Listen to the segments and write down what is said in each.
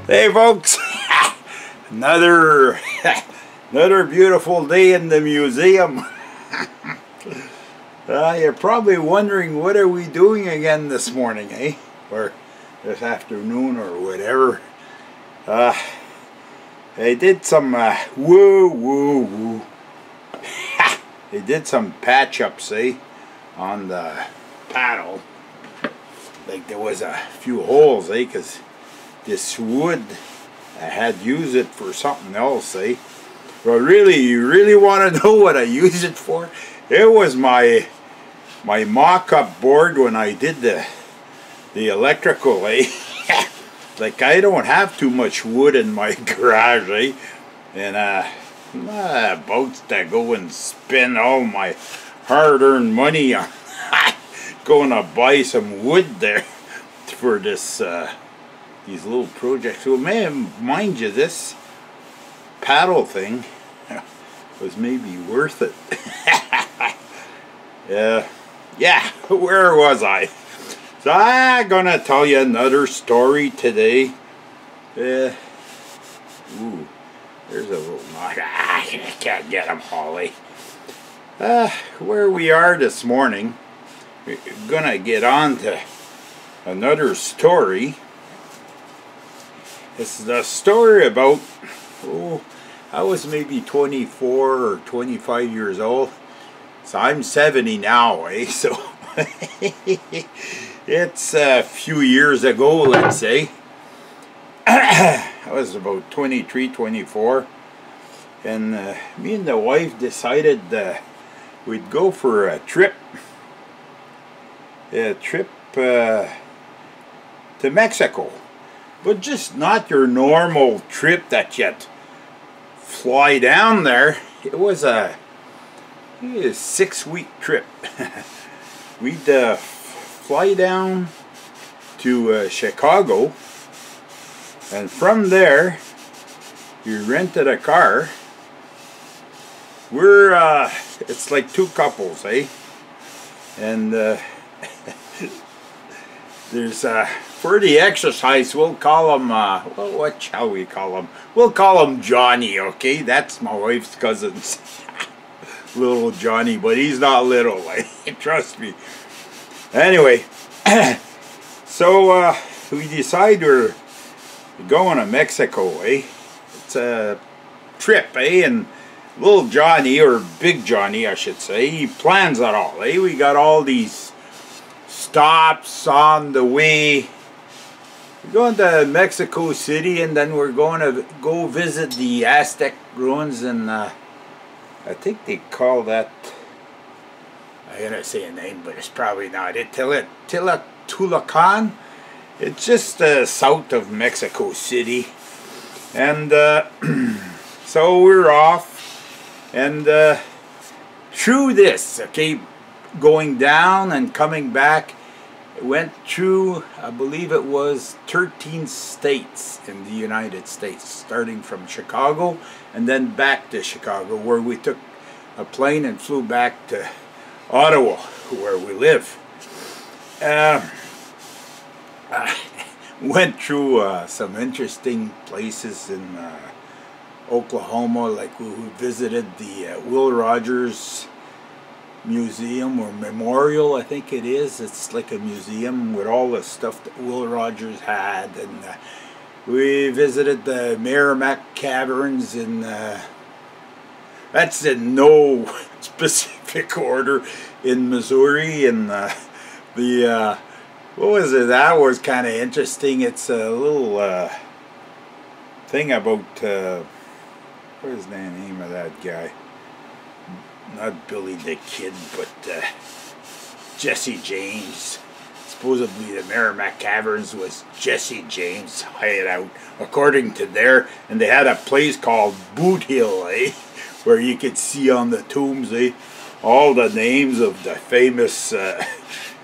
Hey folks, another beautiful day in the museum. You're probably wondering, what are we doing again this morning, eh? Or this afternoon or whatever. I did some woo. They did some patch ups, eh, on the paddle. Like there was a few holes, eh, because this wood, I had used it for something else, eh? But really, you really want to know what I used it for? It was my mock-up board when I did the electrical, eh? Like, I don't have too much wood in my garage, eh? And about to go and spend all my hard-earned money on going to buy some wood there for this these little projects. So, man, mind you, this paddle thing was maybe worth it. Yeah, where was I? So I'm gonna tell you another story today. Ooh, there's a little knock. I can't get him, Holly. Where we are this morning, we're gonna get on to another story. It's the story about, I was maybe 24 or 25 years old. So I'm 70 now, eh? So it's a few years ago, let's say. I was about 23, 24. And me and the wife decided we'd go for a trip. A trip to Mexico. But just not your normal trip that you'd fly down there. It was a 6-week trip. We'd fly down to Chicago, and from there you rented a car. We're it's like two couples, eh? And there's for the exercise, we'll call him, well, what shall we call him? We'll call him Johnny, okay? That's my wife's cousin's little Johnny, but he's not little, like, trust me. Anyway, so we decide we're going to Mexico, eh? It's a trip, eh? And little Johnny, or Big Johnny, I should say, he plans it all, eh? We got all these stops on the way. We're going to Mexico City, and then we're going to go visit the Aztec ruins, and I think they call that, I gotta say a name, but it's probably not it, Tulacan. It's just south of Mexico City. And so we're off, and through this, okay, going down and coming back, it went through, I believe it was 13 states in the United States, starting from Chicago and then back to Chicago, where we took a plane and flew back to Ottawa, where we live. Went through some interesting places in Oklahoma, like we visited the Will Rogers Museum or Memorial, I think it is. It's like a museum with all the stuff that Will Rogers had, and we visited the Merrimack Caverns, and that's in no specific order, in Missouri, and the what was it? That was kind of interesting. It's a little thing about what is the name of that guy? Not Billy the Kid, but Jesse James. Supposedly the Merrimack Caverns was Jesse James' hideout, according to there. And they had a place called Boot Hill, eh? Where you could see on the tombs, eh? All the names of the famous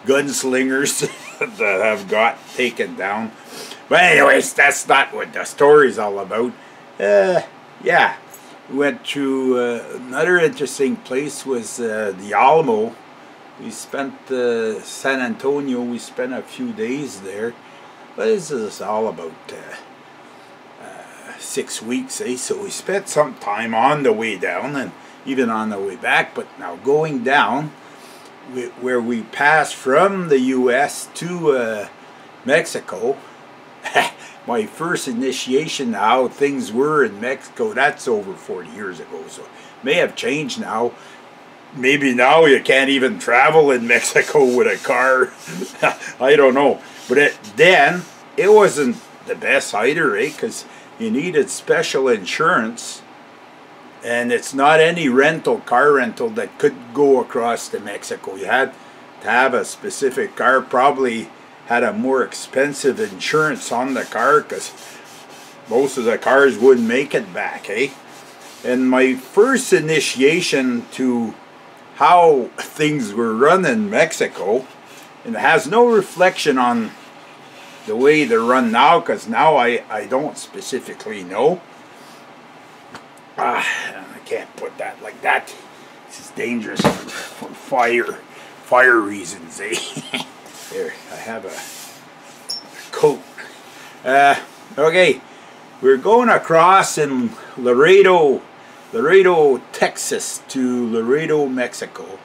gunslingers that have got taken down. But anyways, that's not what the story's all about. Yeah. We went to another interesting place was the Alamo. We spent San Antonio. We spent a few days there. What is this all about? 6 weeks, so we spent some time on the way down and even on the way back. But now going down, where we passed from the US to Mexico, my first initiation to how things were in Mexico, that's over 40 years ago, so it may have changed now. Maybe now you can't even travel in Mexico with a car. I don't know. But then it wasn't the best either, because you needed special insurance. And it's not any car rental that could go across to Mexico. You had to have a specific car, probably had a more expensive insurance on the car, because most of the cars wouldn't make it back, And my first initiation to how things were run in Mexico, and it has no reflection on the way they're run now, because now I don't specifically know. I can't put that like that. This is dangerous for fire reasons, There, I have a coat. Okay, we're going across in Laredo, Texas to Laredo, Mexico.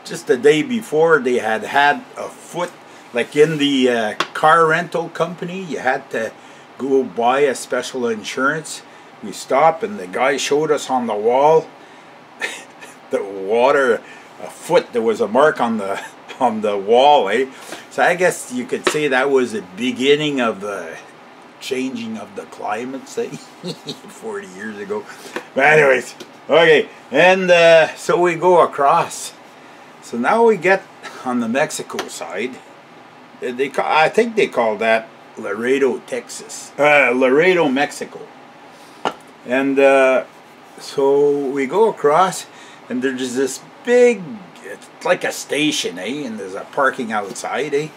Just the day before, they had a foot, like in the car rental company, you had to go buy a special insurance. We stopped and the guy showed us on the wall, a foot, there was a mark on the wall, So I guess you could say that was the beginning of the changing of the climate, 40 years ago. But anyways, okay, and so we go across. So now we get on the Mexico side. I think they call that Laredo, Texas. Laredo, Mexico. And so we go across, and there's this big, it's like a station, and there's a parking outside,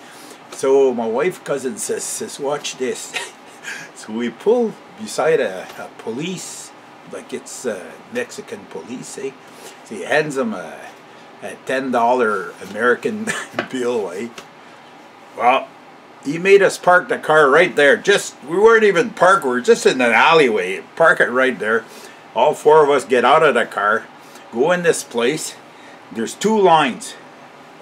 So my wife cousin says, watch this. So we pull beside a police, like it's Mexican police, So he hands him a $10 American bill, Well, he made us park the car right there. We weren't even parked, we were just in an alleyway. Park it right there. All four of us get out of the car, go in this place. There's 2 lines.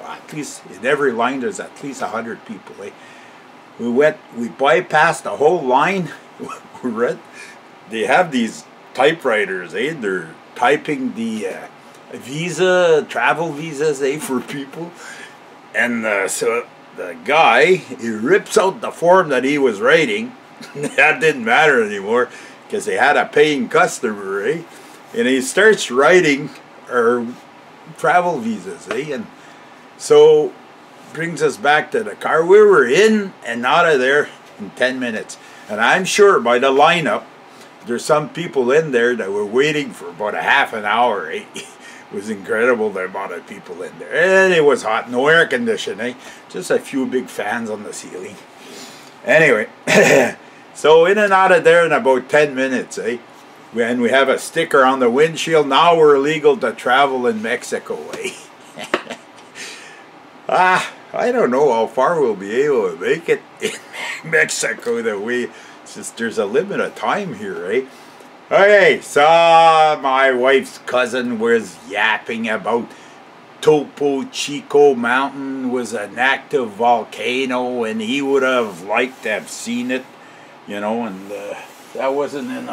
At least in every line there's at least 100 people, We bypassed the whole line. They have these typewriters, They're typing the travel visas, for people. And so the guy, he rips out the form that he was writing. That didn't matter anymore, because they had a paying customer, And he starts writing our travel visas, And so brings us back to the car. We were in and out of there in 10 minutes. And I'm sure by the lineup, there's some people in there that were waiting for about a half an hour, It was incredible, the amount of people in there. And it was hot, no air conditioning, Just a few big fans on the ceiling. Anyway, so in and out of there in about 10 minutes, And we have a sticker on the windshield. Now we're legal to travel in Mexico, I don't know how far we'll be able to make it in Mexico. There's a limit of time here, Okay, so my wife's cousin was yapping about Topo Chico Mountain was an active volcano, and he would have liked to have seen it, and that wasn't in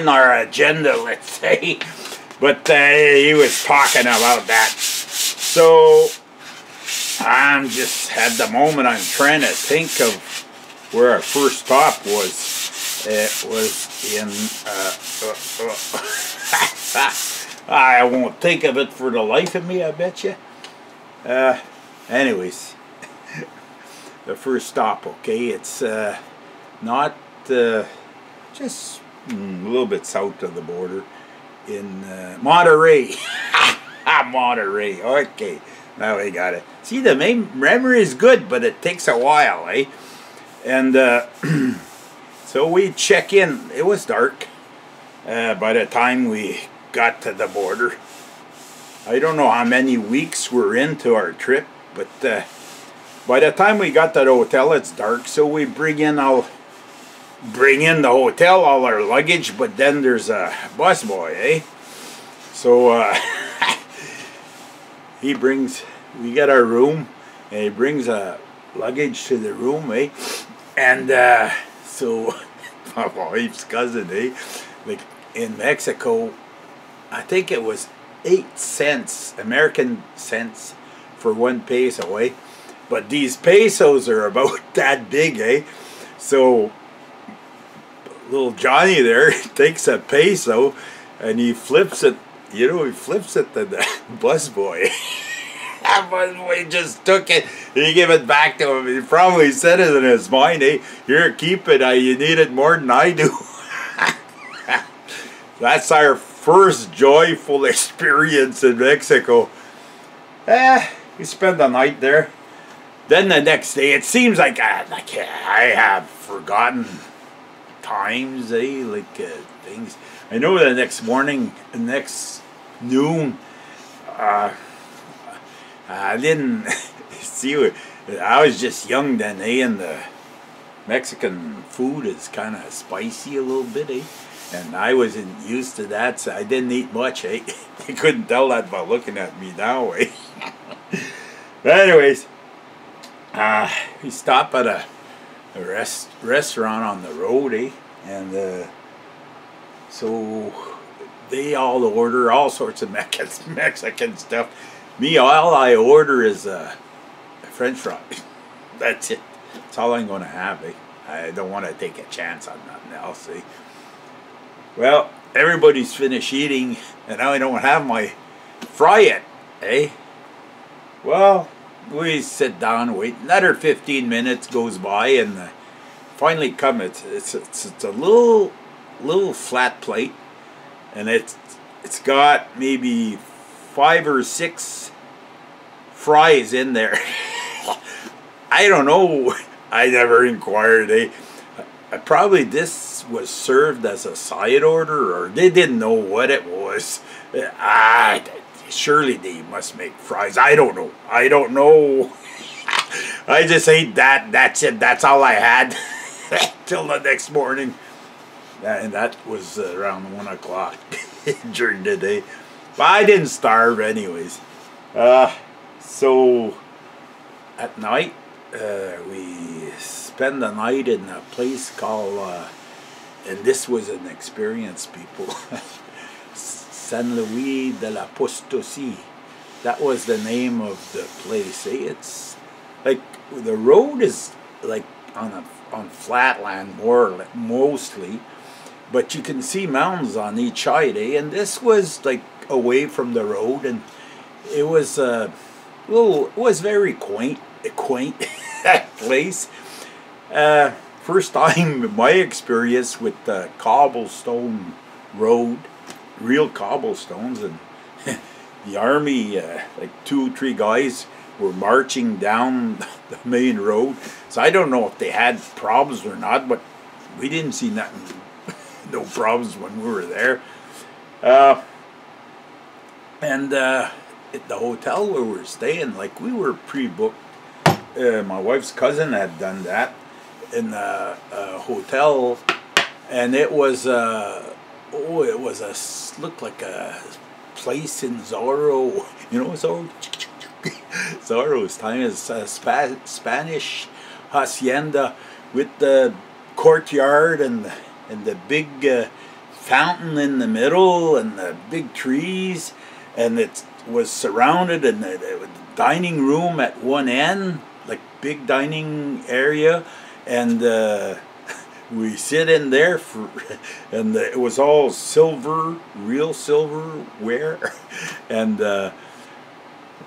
our agenda, let's say. But he was talking about that. So I'm just at the moment I'm trying to think of where our first stop was. It was in I won't think of it for the life of me, I bet you. Anyways, the first stop, it's not just a little bit south of the border in Monterrey. Monterey, okay. Now we got it. See, the memory is good, but it takes a while, And so we check in. It was dark by the time we got to the border. I don't know how many weeks we're into our trip, but by the time we got to the hotel, it's dark. So we bring in bring in the hotel all our luggage, but then there's a busboy, eh? So we get our room, and he brings a luggage to the room, eh? And so my wife's cousin, eh? Like in Mexico, I think it was 8 cents, American cents, for 1 peso, eh? But these pesos are about that big, eh? So little Johnny there takes a peso and he flips it, you know, he flips it to the busboy. That busboy just took it and he gave it back to him. He probably said it in his mind, hey, here, keep it, you need it more than I do. That's our first joyful experience in Mexico. We spent the night there. Then the next day, it seems like I have forgotten times, things. I know the next morning, the next noon, I didn't see what, I was just young then, eh, and the Mexican food is kind of spicy a little bit, eh, and I wasn't used to that, so I didn't eat much, eh. You couldn't tell that by looking at me now, eh. But anyways, we stopped at a restaurant on the road, eh? And so they all order all sorts of Mexican stuff. Me, all I order is a French fry. That's it. That's all I'm going to have, eh? I don't want to take a chance on nothing else, eh? Well, everybody's finished eating, and now I don't have my fry yet, eh? Well, we sit down and wait. Another 15 minutes goes by, and finally come. It's a little flat plate, and it's got maybe 5 or 6 fries in there. I don't know. I never inquired. Probably this was served as a side order, or they didn't know what it was. Surely they must make fries. I don't know. I don't know. I just ate that. That's it. That's all I had till the next morning. And that was around 1 o'clock during the day. But I didn't starve anyways. So at night, we spend the night in a place called, and this was an experience, people, San Luis de la Potosi. That was the name of the place. It's like the road is like on flat land mostly, but you can see mountains on each side, eh? And this was like away from the road, and it was very quaint place. First time my experience with the cobblestone road, real cobblestones, and the army, like 2 or 3 guys were marching down the main road. So I don't know if they had problems or not, but we didn't see nothing, no problems when we were there. And at the hotel where we were staying, like, we were pre-booked. My wife's cousin had done that in a hotel, and it was looked like a place in Zorro. You know Zorro? Zorro's time is a Spanish hacienda with the courtyard and the big fountain in the middle and the big trees, and it was surrounded, and the dining room at one end, like big dining area, and we sit in there and it was all silver, real silverware, and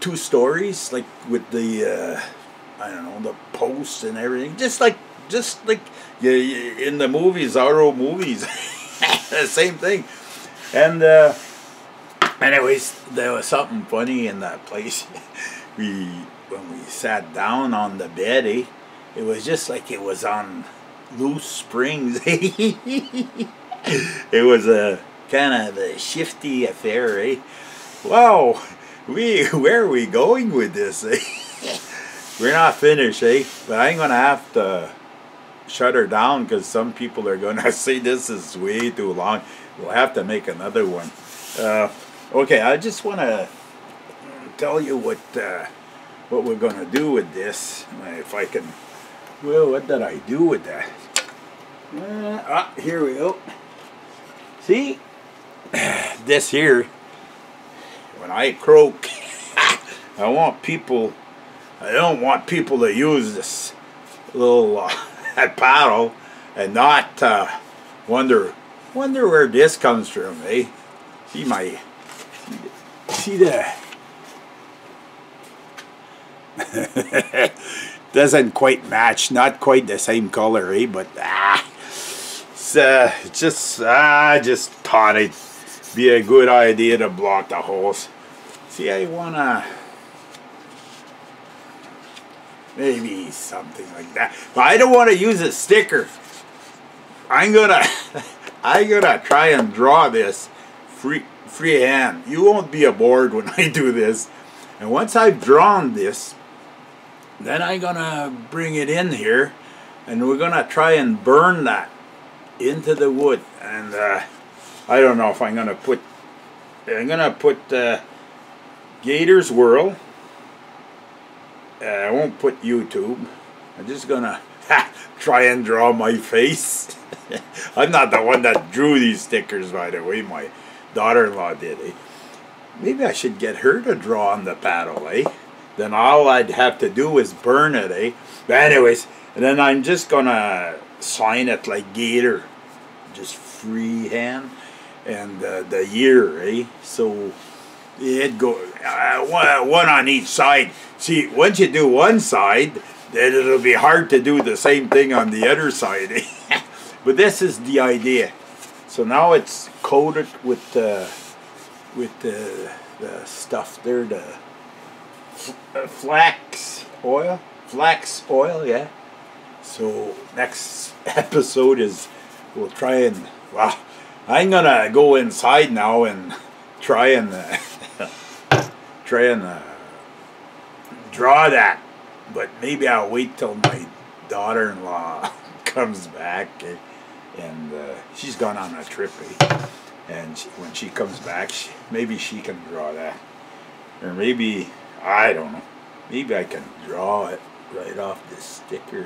2 stories, like with the I don't know, the posts and everything, just like in the movies, Zorro movies, same thing. And anyways, there was something funny in that place. When we sat down on the bed, it was just like it was on loose springs. It was a kind of a shifty affair, eh? Wow, where are we going with this, eh? We're not finished, eh? But I'm gonna have to shut her down because some people are gonna say this is way too long. We'll have to make another one. Okay, I just want to tell you what we're gonna do with this. If I can. Well, what did I do with that? Here we go. See, this here. When I croak, I don't want people to use this little paddle and not wonder where this comes from, eh? See the doesn't quite match, not quite the same color, eh? But I just thought it'd be a good idea to block the holes. See, I wanna maybe something like that, but I don't want to use a sticker. I'm gonna try and draw this freehand. You won't be aboard when I do this. And once I've drawn this, then I'm gonna bring it in here, and we're gonna try and burn that into the wood. And I don't know if I'm gonna put Gator's World. I won't put YouTube. I'm just gonna try and draw my face. I'm not the one that drew these stickers, by the way. My daughter-in-law did, eh? Maybe I should get her to draw on the paddle, eh? Then all I'd have to do is burn it, eh? But anyways, and then I'm just gonna sign it like Gator, just freehand, and the year, eh? So it go one on each side. See, once you do one side, then it'll be hard to do the same thing on the other side, eh? But this is the idea. So now it's coated with the stuff there, the flax oil, yeah. So next episode is we'll try and I'm gonna go inside now and try and draw that, but maybe I'll wait till my daughter-in-law comes back, and she's gone on a trip, and when she comes back, maybe she can draw that, or maybe, I don't know, maybe I can draw it right off this sticker,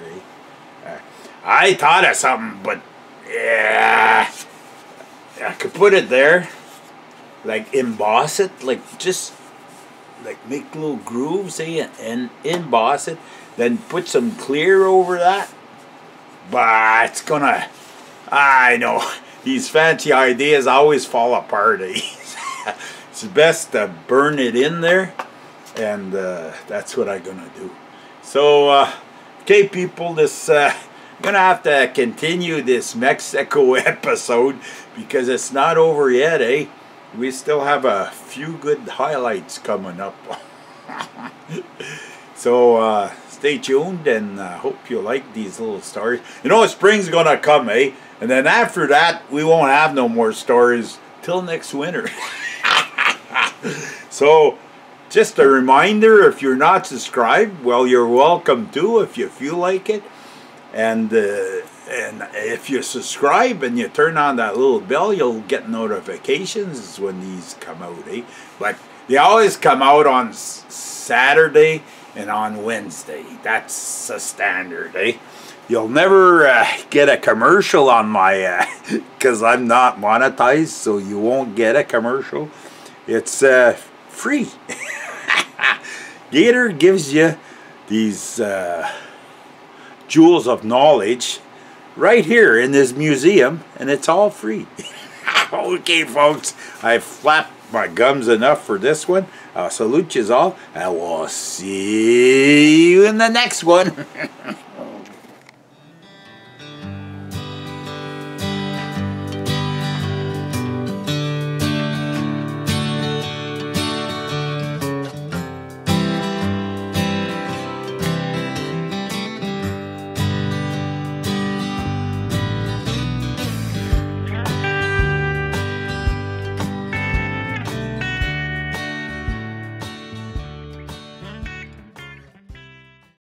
I thought of something, but yeah, I could put it there, like emboss it, like just like make little grooves, and emboss it, then put some clear over that. But it's gonna, I know, these fancy ideas always fall apart, eh? It's best to burn it in there, and that's what I'm gonna do. So okay, people, this I'm gonna have to continue this Mexico episode because it's not over yet, eh? We still have a few good highlights coming up. So stay tuned, and hope you like these little stories. You know, spring's gonna come, eh? And then after that, we won't have no more stories till next winter. So just a reminder, if you're not subscribed, well, you're welcome to if you feel like it. And if you subscribe and you turn on that little bell, you'll get notifications when these come out, eh? But they always come out on Saturday and on Wednesday. That's a standard, eh? You'll never get a commercial on my, because I'm not monetized, so you won't get a commercial. It's free. Gator gives you these jewels of knowledge right here in this museum, and it's all free. Okay, folks, I've flapped my gums enough for this one. I'll salute you all, and we'll see you in the next one.